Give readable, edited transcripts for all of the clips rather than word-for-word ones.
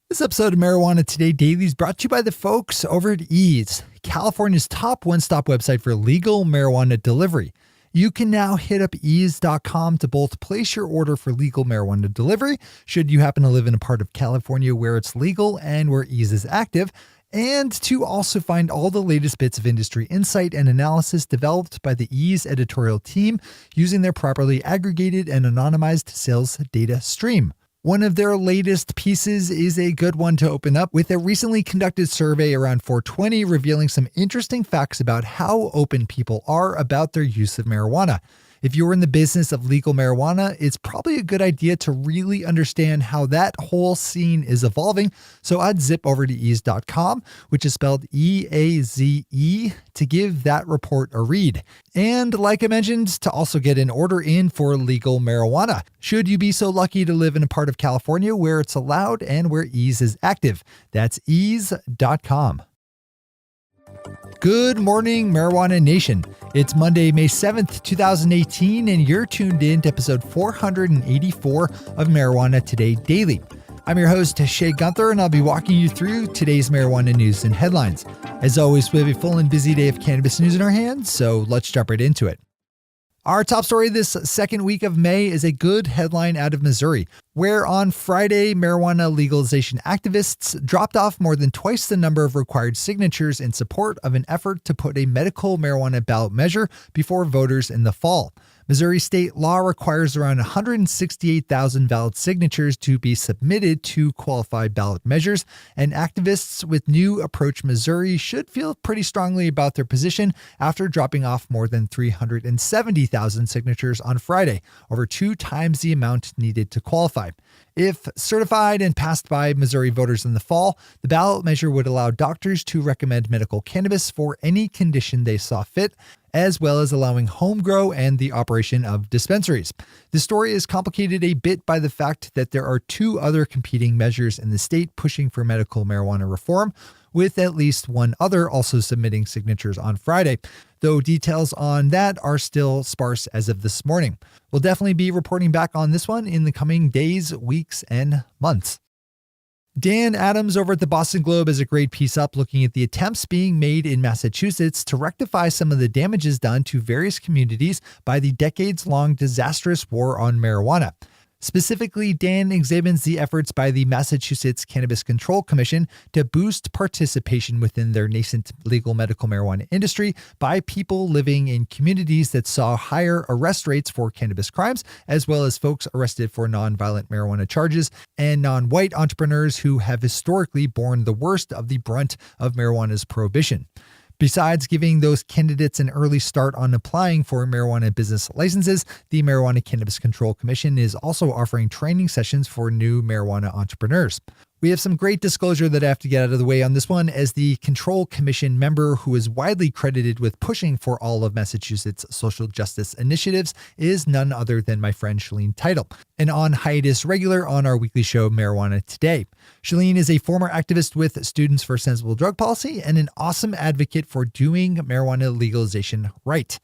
This episode of Marijuana Today Daily is brought to you by the folks over at Ease, California's top one-stop website for legal marijuana delivery. You can now hit up ease.com to both place your order for legal marijuana delivery, should you happen to live in a part of California where it's legal and where Ease is active, and to also find all the latest bits of industry insight and analysis developed by the Ease editorial team using their properly aggregated and anonymized sales data stream. One of their latest pieces is a good one to open up with a recently conducted survey around 420 revealing some interesting facts about how open people are about their use of marijuana. If you're in the business of legal marijuana, it's probably a good idea to really understand how that whole scene is evolving. So I'd zip over to ease.com, which is spelled E-A-Z-E, to give that report a read. And like I mentioned, to also get an order in for legal marijuana, should you be so lucky to live in a part of California where it's allowed and where Ease is active. That's ease.com. Good morning, Marijuana Nation. It's Monday, May 7th, 2018, and you're tuned in to episode 484 of Marijuana Today Daily. I'm your host, Shay Gunther, and I'll be walking you through today's marijuana news and headlines. As always, we have a full and busy day of cannabis news in our hands, so let's jump right into it. Our top story this second week of May is a good headline out of Missouri, where on Friday, marijuana legalization activists dropped off more than twice the number of required signatures in support of an effort to put a medical marijuana ballot measure before voters in the fall. Missouri state law requires around 168,000 valid signatures to be submitted to qualify ballot measures, and activists with New Approach Missouri should feel pretty strongly about their position after dropping off more than 370,000 signatures on Friday, over 2 times the amount needed to qualify. If certified and passed by Missouri voters in the fall, the ballot measure would allow doctors to recommend medical cannabis for any condition they saw fit, as well as allowing home grow and the operation of dispensaries. The story is complicated a bit by the fact that there are 2 other competing measures in the state pushing for medical marijuana reform, with at least one other also submitting signatures on Friday, though details on that are still sparse as of this morning. We'll definitely be reporting back on this one in the coming days, weeks, and months. Dan Adams over at the Boston Globe has a great piece up looking at the attempts being made in Massachusetts to rectify some of the damages done to various communities by the decades-long disastrous war on marijuana. Specifically, Dan examines the efforts by the Massachusetts Cannabis Control Commission to boost participation within their nascent legal medical marijuana industry by people living in communities that saw higher arrest rates for cannabis crimes, as well as folks arrested for nonviolent marijuana charges, and non-white entrepreneurs who have historically borne the worst of the brunt of marijuana's prohibition. Besides giving those candidates an early start on applying for marijuana business licenses, the Marijuana Cannabis Control Commission is also offering training sessions for new marijuana entrepreneurs. We have some great disclosure that I have to get out of the way on this one, as the Control Commission member who is widely credited with pushing for all of Massachusetts' social justice initiatives is none other than my friend Shalene Title, an on-hiatus regular on our weekly show Marijuana Today. Shalene is a former activist with Students for Sensible Drug Policy and an awesome advocate for doing marijuana legalization right.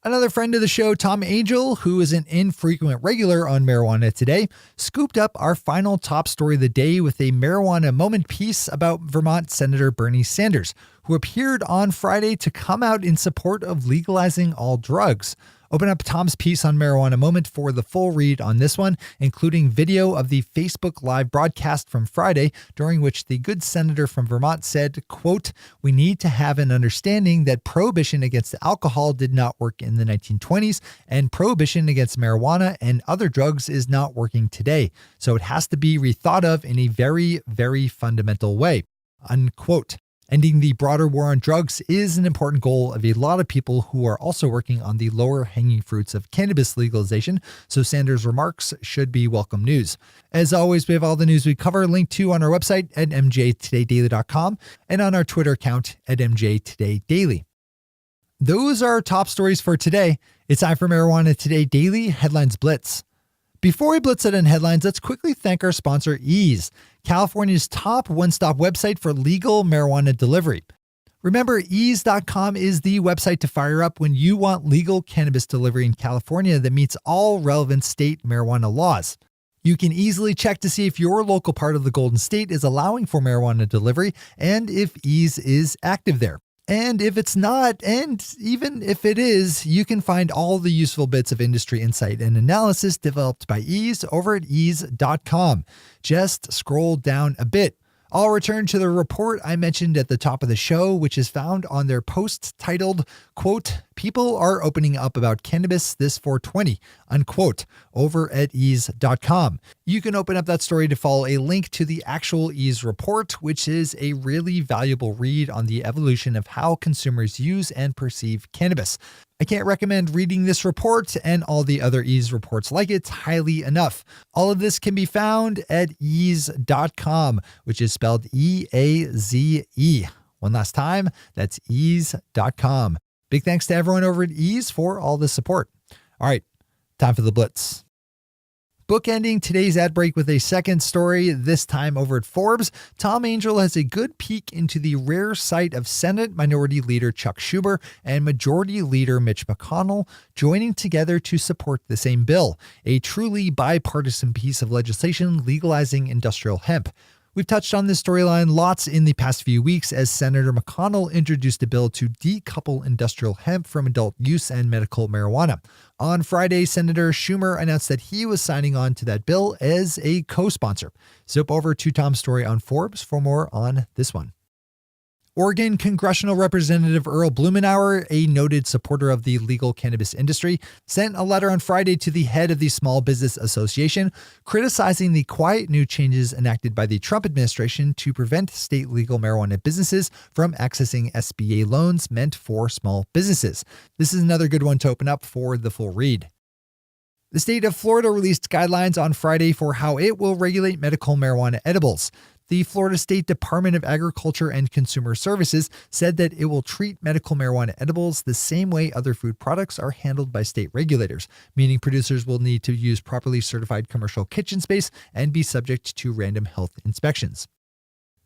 Another friend of the show, Tom Angel, who is an infrequent regular on Marijuana Today, scooped up our final top story of the day with a marijuana moment piece about Vermont Senator Bernie Sanders, who appeared on Friday to come out in support of legalizing all drugs. Open up Tom's piece on Marijuana Moment for the full read on this one, including video of the Facebook Live broadcast from Friday, during which the good senator from Vermont said, quote, "We need to have an understanding that prohibition against alcohol did not work in the 1920s, and prohibition against marijuana and other drugs is not working today. So it has to be rethought of in a very, very fundamental way," unquote. Ending the broader war on drugs is an important goal of a lot of people who are also working on the lower hanging fruits of cannabis legalization, so Sanders' remarks should be welcome news. As always, we have all the news we cover linked to on our website at mjtodaydaily.com and on our Twitter account at mjtodaydaily. Those are our top stories for today. It's time for Marijuana Today Daily Headlines Blitz. Before we blitz it in headlines, let's quickly thank our sponsor, Ease, California's top one-stop website for legal marijuana delivery. Remember, ease.com is the website to fire up when you want legal cannabis delivery in California that meets all relevant state marijuana laws. You can easily check to see if your local part of the Golden State is allowing for marijuana delivery and if Ease is active there. And if it's not, and even if it is, you can find all the useful bits of industry insight and analysis developed by Ease over at ease.com. Just scroll down a bit. I'll return to the report I mentioned at the top of the show, which is found on their post titled, quote, "People are opening up about cannabis this 420, unquote, over at ease.com. You can open up that story to follow a link to the actual Ease report, which is a really valuable read on the evolution of how consumers use and perceive cannabis. I can't recommend reading this report and all the other Ease reports like it highly enough. All of this can be found at ease.com, which is spelled E-A-Z-E. One last time, that's ease.com. Big thanks to everyone over at Ease for all the support. All right, time for the Blitz. Bookending today's ad break with a second story, this time over at Forbes, Tom Angel has a good peek into the rare sight of Senate Minority Leader Chuck Schumer and Majority Leader Mitch McConnell joining together to support the same bill, a truly bipartisan piece of legislation legalizing industrial hemp. We've touched on this storyline lots in the past few weeks as Senator McConnell introduced a bill to decouple industrial hemp from adult use and medical marijuana. On Friday, Senator Schumer announced that he was signing on to that bill as a co-sponsor. Zip over to Tom's story on Forbes for more on this one. Oregon Congressional Representative Earl Blumenauer, a noted supporter of the legal cannabis industry, sent a letter on Friday to the head of the Small Business Association criticizing the quiet new changes enacted by the Trump administration to prevent state legal marijuana businesses from accessing SBA loans meant for small businesses. This is another good one to open up for the full read. The state of Florida released guidelines on Friday for how it will regulate medical marijuana edibles. The Florida State Department of Agriculture and Consumer Services said that it will treat medical marijuana edibles the same way other food products are handled by state regulators, meaning producers will need to use properly certified commercial kitchen space and be subject to random health inspections.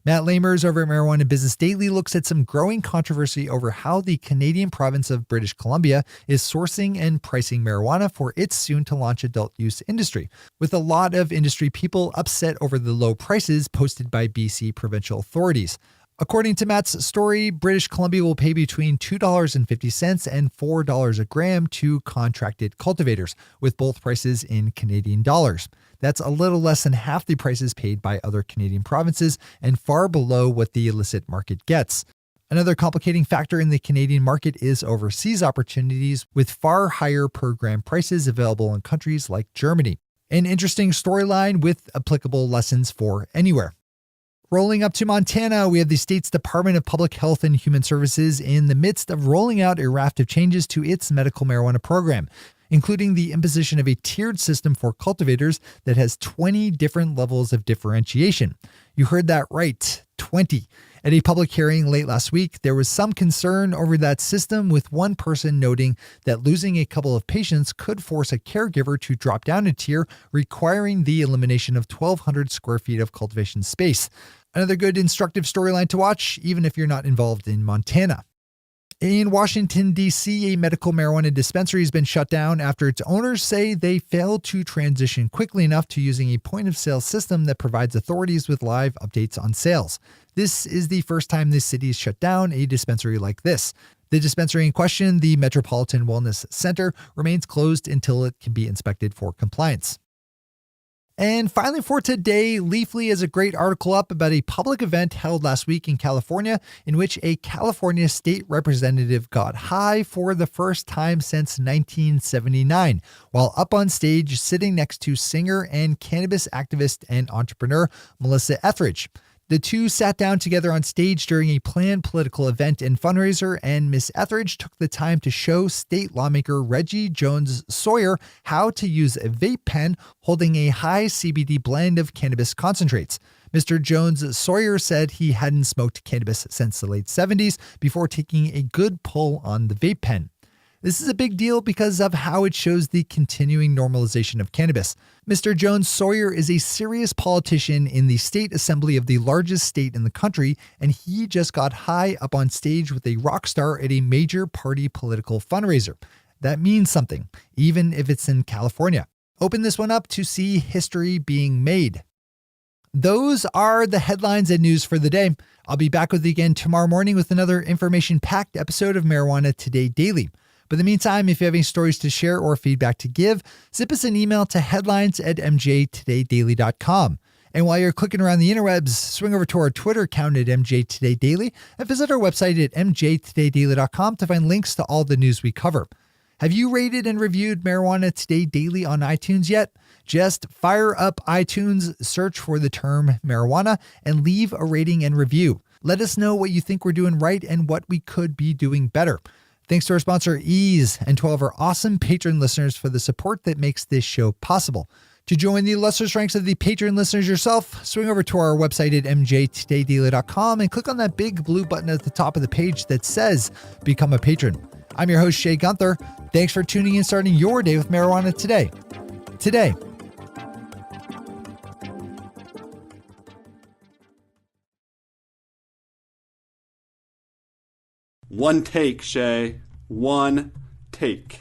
Matt Lamers over at Marijuana Business Daily looks at some growing controversy over how the Canadian province of British Columbia is sourcing and pricing marijuana for its soon-to-launch adult use industry, with a lot of industry people upset over the low prices posted by BC provincial authorities. According to Matt's story, British Columbia will pay between $2.50 and $4 a gram to contracted cultivators, with both prices in Canadian dollars. That's a little less than half the prices paid by other Canadian provinces and far below what the illicit market gets. Another complicating factor in the Canadian market is overseas opportunities, with far higher per gram prices available in countries like Germany. An interesting storyline with applicable lessons for anywhere. Rolling up to Montana, we have the state's Department of Public Health and Human Services in the midst of rolling out a raft of changes to its medical marijuana program, including the imposition of a tiered system for cultivators that has 20 different levels of differentiation. You heard that right, 20. At a public hearing late last week, there was some concern over that system, with one person noting that losing a couple of patients could force a caregiver to drop down a tier, requiring the elimination of 1,200 square feet of cultivation space. Another good instructive storyline to watch, even if you're not involved in Montana. In Washington, D.C., a medical marijuana dispensary has been shut down after its owners say they failed to transition quickly enough to using a point-of-sale system that provides authorities with live updates on sales. This is the first time this city has shut down a dispensary like this. The dispensary in question, the Metropolitan Wellness Center, remains closed until it can be inspected for compliance. And finally for today, Leafly has a great article up about a public event held last week in California in which a California state representative got high for the first time since 1979, while up on stage sitting next to singer and cannabis activist and entrepreneur Melissa Etheridge. The two sat down together on stage during a planned political event and fundraiser, and Miss Etheridge took the time to show state lawmaker Reggie Jones-Sawyer how to use a vape pen holding a high CBD blend of cannabis concentrates. Mr. Jones-Sawyer said he hadn't smoked cannabis since the late 70s before taking a good pull on the vape pen. This is a big deal because of how it shows the continuing normalization of cannabis. Mr. Jones-Sawyer is a serious politician in the state assembly of the largest state in the country, and he just got high up on stage with a rock star at a major party political fundraiser. That means something, even if it's in California. Open this one up to see history being made. Those are the headlines and news for the day. I'll be back with you again tomorrow morning with another information-packed episode of Marijuana Today Daily. But in the meantime, if you have any stories to share or feedback to give, zip us an email to headlines@mjtodaydaily.com. And while you're clicking around the interwebs, swing over to our Twitter account at MJ Today Daily and visit our website at mjtodaydaily.com to find links to all the news we cover. Have you rated and reviewed Marijuana Today Daily on iTunes yet? Just fire up iTunes, search for the term marijuana, and leave a rating and review. Let us know what you think we're doing right and what we could be doing better. Thanks to our sponsor, Ease, and to all of our awesome patron listeners for the support that makes this show possible. To join the illustrious ranks of the patron listeners yourself, swing over to our website at mjtodaydaily.com and click on that big blue button at the top of the page that says Become a Patron. I'm your host, Shay Gunther. Thanks for tuning in, starting your day with Marijuana Today. Today. One take, Shay. One take.